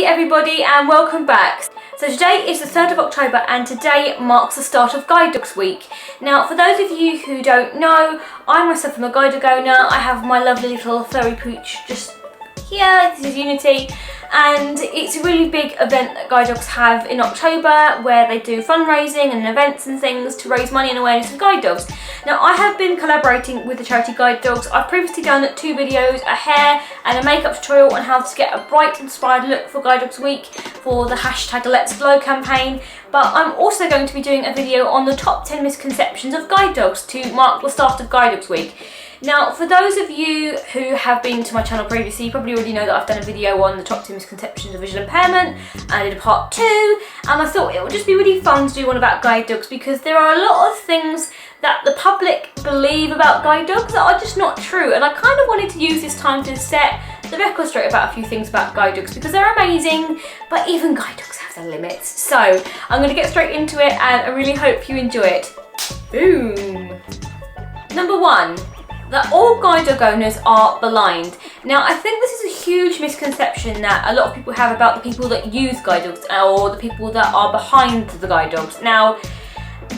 Hey everybody and welcome back. So today is the 3rd of October and today marks the start of Guide Dogs Week. Now for those of you who don't know, I myself am a guide dog owner. I have my lovely little furry pooch just here, this is Unity, and it's a really big event that guide dogs have in October where they do fundraising and events and things to raise money and awareness of guide dogs. Now I have been collaborating with the charity Guide Dogs. I've previously done 2 videos, a hair and a makeup tutorial on how to get a bright inspired look for Guide Dogs Week for the hashtag Let's Glow campaign, but I'm also going to be doing a video on the top 10 misconceptions of guide dogs to mark the start of Guide Dogs Week. Now, for those of you who have been to my channel previously, you probably already know that I've done a video on the top 10 misconceptions of visual impairment. I did a part 2, and I thought it would just be really fun to do one about guide dogs because there are a lot of things that the public believe about guide dogs that are just not true, and I kind of wanted to use this time to set the record straight about a few things about guide dogs because they're amazing, but even guide dogs have their limits. So I'm going to get straight into it and I really hope you enjoy it. Boom! Number 1. That all guide dog owners are blind. Now I think this is a huge misconception that a lot of people have about the people that use guide dogs or the people that are behind the guide dogs. Now,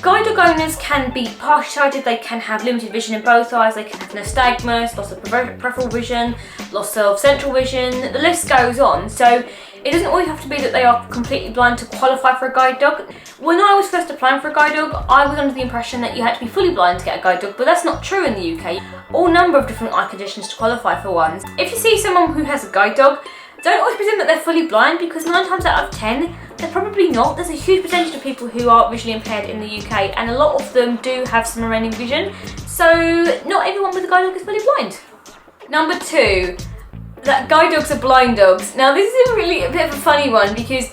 guide dog owners can be partially sighted, they can have limited vision in both eyes, they can have nystagmus, loss of peripheral vision, loss of central vision, the list goes on. So it doesn't always have to be that they are completely blind to qualify for a guide dog. When I was first applying for a guide dog, I was under the impression that you had to be fully blind to get a guide dog, but that's not true in the UK. All number of different eye conditions to qualify for one. If you see someone who has a guide dog, don't always presume that they're fully blind because 9 times out of 10, they're probably not. There's a huge percentage of people who are visually impaired in the UK and a lot of them do have some remaining vision. So not everyone with a guide dog is fully blind. Number 2. That guide dogs are blind dogs. Now this is a bit of a funny one because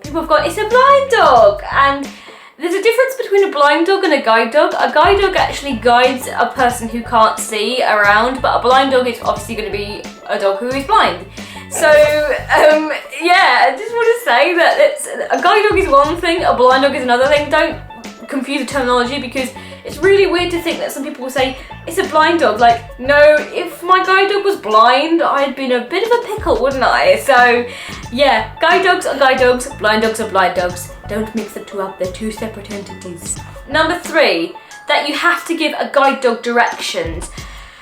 people have gone, it's a blind dog, and there's a difference between a blind dog and a guide dog. A guide dog actually guides a person who can't see around, but a blind dog is obviously going to be a dog who is blind. So yeah, I just want to say that a guide dog is one thing, a blind dog is another thing. Don't confuse the terminology because it's really weird to think that some people will say it's a blind dog. Like, no, if my guide dog was blind, I'd be in a bit of a pickle, wouldn't I? So yeah, guide dogs are guide dogs, blind dogs are blind dogs. Don't mix the two up, they're 2 separate entities. Number 3, that you have to give a guide dog directions.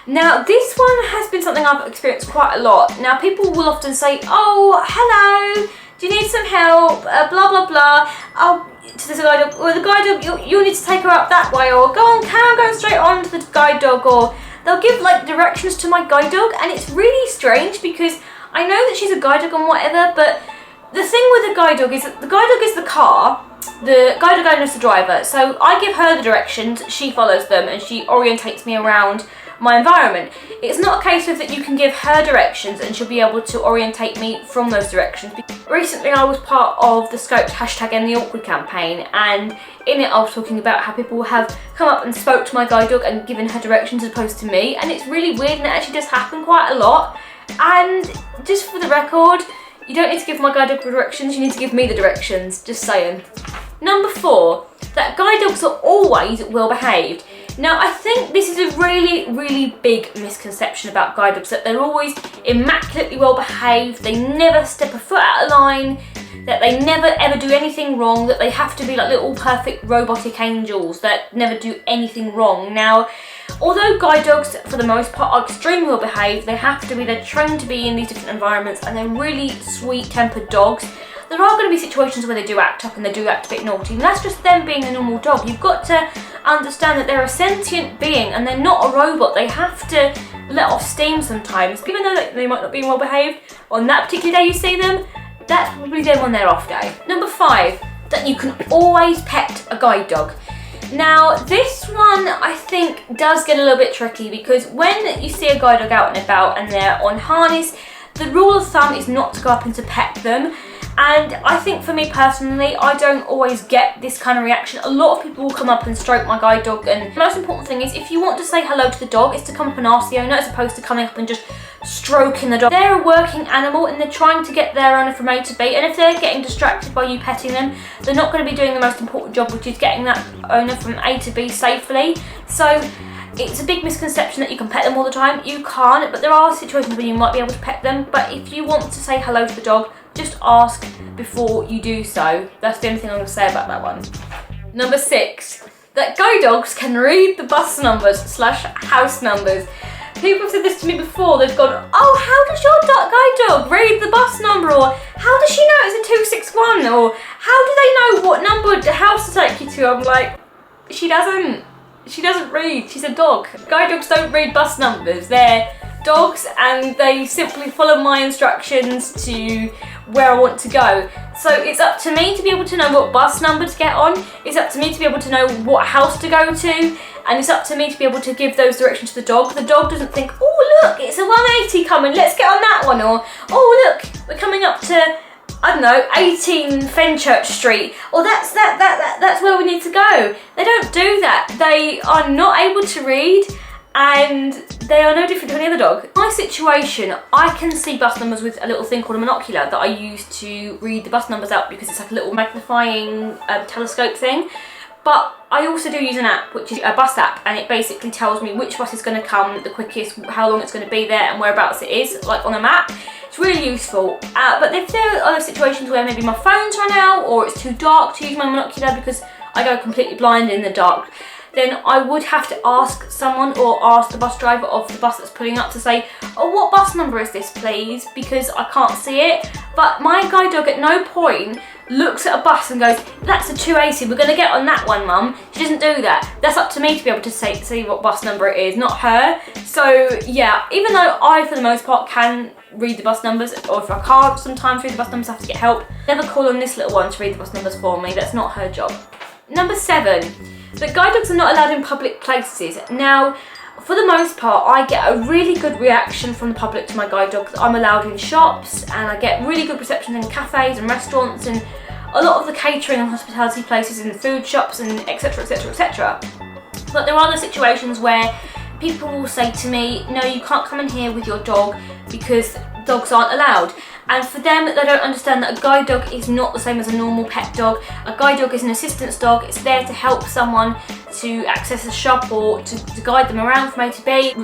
Now this one has been something I've experienced quite a lot. Now people will often say, oh, hello, do you need some help, blah blah blah. Oh, to this guide dog, or the guide dog, you need to take her up that way, or go on, carry on going straight on to the guide dog, or they'll give like directions to my guide dog, and it's really strange because I know that she's a guide dog and whatever, but the thing with the guide dog is that the guide dog is the car, the guide dog owner is the driver, so I give her the directions, she follows them, and she orientates me around my environment. It's not a case of that you can give her directions and she'll be able to orientate me from those directions. Recently I was part of the scoped hashtag End the Awkward campaign, and in it I was talking about how people have come up and spoke to my guide dog and given her directions as opposed to me, and it's really weird and it actually does happen quite a lot. And just for the record, you don't need to give my guide dog directions, you need to give me the directions, just saying. Number 4, that guide dogs are always well behaved. Now I think this is a really big misconception about guide dogs, that they're always immaculately well behaved, they never step a foot out of line, that they never ever do anything wrong, that they have to be like little perfect robotic angels that never do anything wrong. Now, although guide dogs for the most part are extremely well behaved, they're trained to be in these different environments and they're really sweet tempered dogs. There are going to be situations where they do act up and they do act a bit naughty, and that's just them being a normal dog. You've got to understand that they're a sentient being and they're not a robot. They have to let off steam sometimes. Even though they might not be well behaved, on that particular day you see them, that's probably them on their off day. Number 5, that you can always pet a guide dog. Now this one I think does get a little bit tricky because when you see a guide dog out and about and they're on harness, the rule of thumb is not to go up and to pet them. And I think for me personally, I don't always get this kind of reaction. A lot of people will come up and stroke my guide dog, and the most important thing is if you want to say hello to the dog, is to come up and ask the owner as opposed to coming up and just stroking the dog. They're a working animal and they're trying to get their owner from A to B, and if they're getting distracted by you petting them, they're not going to be doing the most important job, which is getting that owner from A to B safely. So it's a big misconception that you can pet them all the time. You can't, but there are situations where you might be able to pet them. But if you want to say hello to the dog, just ask before you do so. That's the only thing I'm going to say about that one. Number 6, that guide dogs can read the bus numbers / house numbers. People have said this to me before. They've gone, oh, how does your guide dog read the bus number? Or how does she know it's a 261? Or how do they know what number the house to take you to? I'm like, she doesn't. She doesn't read. She's a dog. Guide dogs don't read bus numbers. They're dogs and they simply follow my instructions to where I want to go. So it's up to me to be able to know what bus number to get on. It's up to me to be able to know what house to go to. And it's up to me to be able to give those directions to the dog. The dog doesn't think, oh look, it's a 180 coming, let's get on that one. Or, oh look, we're coming up to, I don't know, 18 Fenchurch Street. Or that's where we need to go. They don't do that. They are not able to read and they are no different to any other dog. In my situation, I can see bus numbers with a little thing called a monocular that I use to read the bus numbers out because it's like a little magnifying telescope thing. But I also do use an app, which is a bus app, and it basically tells me which bus is going to come the quickest, how long it's going to be there, and whereabouts it is, like on a map. It's really useful. But if there are other situations where maybe my phone's run out, or it's too dark to use my monocular because I go completely blind in the dark, then I would have to ask someone or ask the bus driver of the bus that's pulling up to say, oh, what bus number is this, please? Because I can't see it. But my guide dog at no point looks at a bus and goes, that's a 280, we're going to get on that one, mum. She doesn't do that. That's up to me to be able to see what bus number it is, not her. So yeah, even though I, for the most part, can read the bus numbers, or if I can't sometimes read the bus numbers, I have to get help. Never call on this little one to read the bus numbers for me. That's not her job. Number 7. The guide dogs are not allowed in public places. Now, for the most part, I get a really good reaction from the public to my guide dog. I'm allowed in shops and I get really good reception in cafes and restaurants and a lot of the catering and hospitality places in food shops and etc, etc, etc. But there are other situations where people will say to me, no, you can't come in here with your dog because dogs aren't allowed. And for them, they don't understand that a guide dog is not the same as a normal pet dog. A guide dog is an assistance dog. It's there to help someone to access a shop or to guide them around from A to B.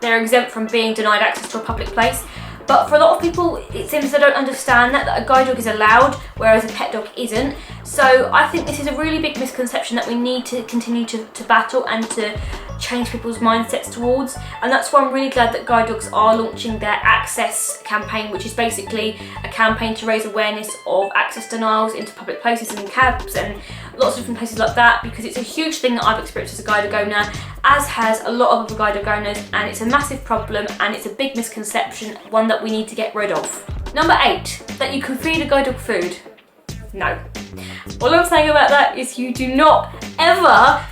They're exempt from being denied access to a public place. But for a lot of people, it seems they don't understand that a guide dog is allowed, whereas a pet dog isn't. So I think this is a really big misconception that we need to continue to battle and to change people's mindsets towards. And that's why I'm really glad that guide dogs are launching their access campaign, which is basically a campaign to raise awareness of access denials into public places and cabs and lots of different places like that, because it's a huge thing that I've experienced as a guide dog owner, as has a lot of other guide dog owners, and it's a massive problem and it's a big misconception, one that we need to get rid of. Number 8, that you can feed a guide dog food. No. All I'm saying about that is you do not ever,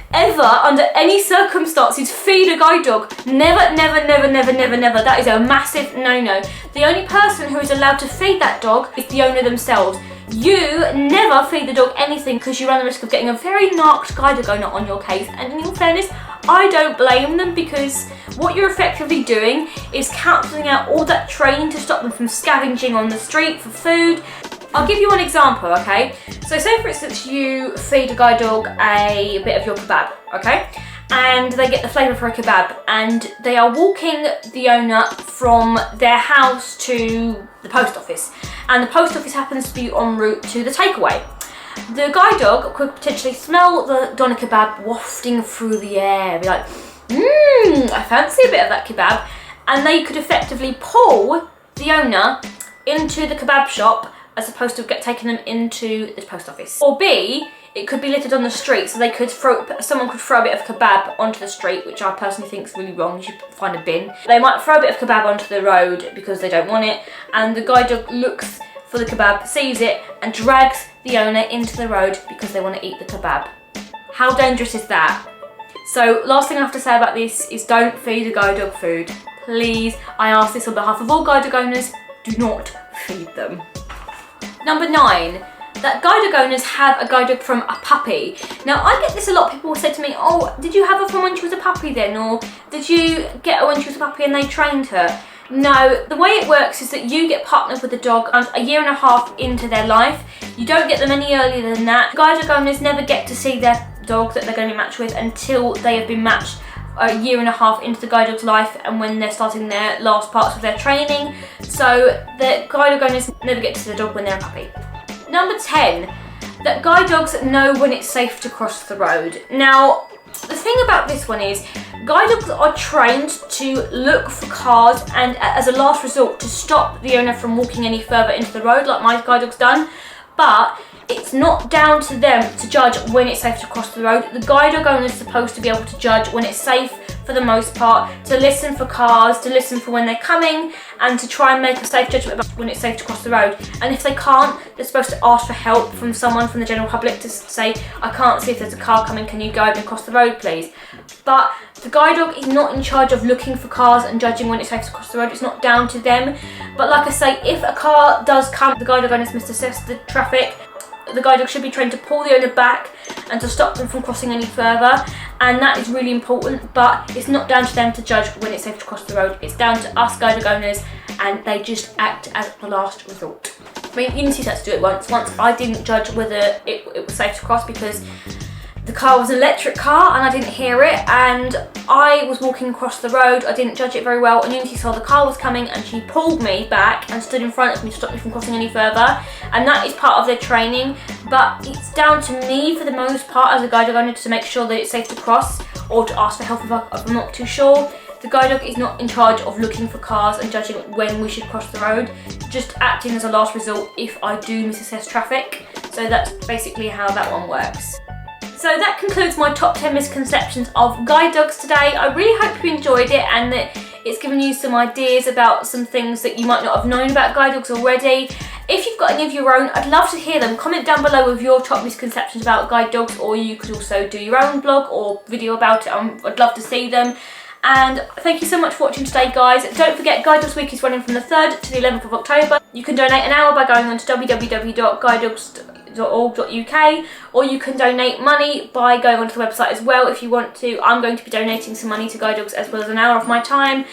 under any circumstances, feed a guide dog. Never, never, never, never, never, never. That is a massive no-no. The only person who is allowed to feed that dog is the owner themselves. You never feed the dog anything because you run the risk of getting a very narked guide dog owner on your case. And in all fairness, I don't blame them, because what you're effectively doing is cancelling out all that training to stop them from scavenging on the street for food. I'll give you one example, okay? So say for instance you feed a guide dog a bit of your kebab, okay? And they get the flavour for a kebab and they are walking the owner from their house to the post office. And the post office happens to be en route to the takeaway. The guide dog could potentially smell the doner kebab wafting through the air, be like, I fancy a bit of that kebab. And they could effectively pull the owner into the kebab shop as opposed to taking them into the post office. Or B, it could be littered on the street, so someone could throw a bit of kebab onto the street, which I personally think is really wrong. You should find a bin. They might throw a bit of kebab onto the road because they don't want it, and the guide dog looks for the kebab, sees it, and drags the owner into the road because they want to eat the kebab. How dangerous is that? So last thing I have to say about this is don't feed a guide dog food. Please, I ask this on behalf of all guide dog owners, do not feed them. Number 9, that guide dog owners have a guide dog from a puppy. Now I get this a lot. People will say to me, oh, did you have her from when she was a puppy then? Or did you get her when she was a puppy and they trained her? No, the way it works is that you get partnered with the dog a year and a half into their life. You don't get them any earlier than that. Guide dog owners never get to see their dog that they're going to be matched with until they have been matched a year and a half into the guide dog's life and when they're starting their last parts of their training. So the guide dog owners never get to see the dog when they're a puppy. Number 10, that guide dogs know when it's safe to cross the road. Now, the thing about this one is guide dogs are trained to look for cars and as a last resort to stop the owner from walking any further into the road like my guide dog's done, but it's not down to them to judge when it's safe to cross the road. The guide dog owner is supposed to be able to judge when it's safe for the most part, to listen for cars, to listen for when they're coming, and to try and make a safe judgment about when it's safe to cross the road. And if they can't, they're supposed to ask for help from someone from the general public to say, I can't see if there's a car coming, can you go and cross the road please? But the guide dog is not in charge of looking for cars and judging when it's safe to cross the road. It's not down to them. But like I say, if a car does come, the guide dog owners must assess the traffic. The guide dog should be trained to pull the owner back and to stop them from crossing any further, and that is really important, but it's not down to them to judge when it's safe to cross the road. It's down to us guide dog owners, and they just act as the last resort. I mean, Unity had to do it once. Once I didn't judge whether it was safe to cross because the car was an electric car and I didn't hear it, and I was walking across the road. I didn't judge it very well, and Unity saw the car was coming and she pulled me back and stood in front of me to stop me from crossing any further, and that is part of their training. But it's down to me for the most part as a guide dog owner to make sure that it's safe to cross or to ask for help if I'm not too sure. The guide dog is not in charge of looking for cars and judging when we should cross the road, just acting as a last resort if I do misassess traffic. So that's basically how that one works. So that concludes my top 10 misconceptions of guide dogs today. I really hope you enjoyed it and that it's given you some ideas about some things that you might not have known about guide dogs already. If you've got any of your own, I'd love to hear them. Comment down below with your top misconceptions about guide dogs, or you could also do your own blog or video about it. I'd love to see them. And thank you so much for watching today, guys. Don't forget, Guide Dogs Week is running from the 3rd to the 11th of October. You can donate an hour by going on to www.guidedogs.org.uk, or you can donate money by going onto the website as well if you want to. I'm going to be donating some money to Guide Dogs as well as an hour of my time.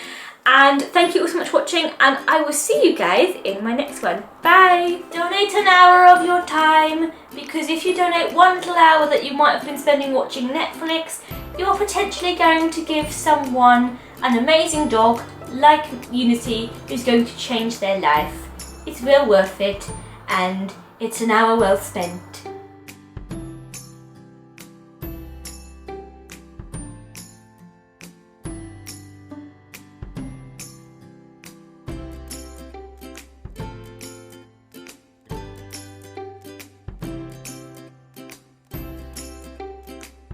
And thank you all so much for watching, and I will see you guys in my next one. Bye! Donate an hour of your time, because if you donate 1 little hour that you might have been spending watching Netflix, you're potentially going to give someone an amazing dog like Unity who's going to change their life. It's well worth it, and it's an hour well spent.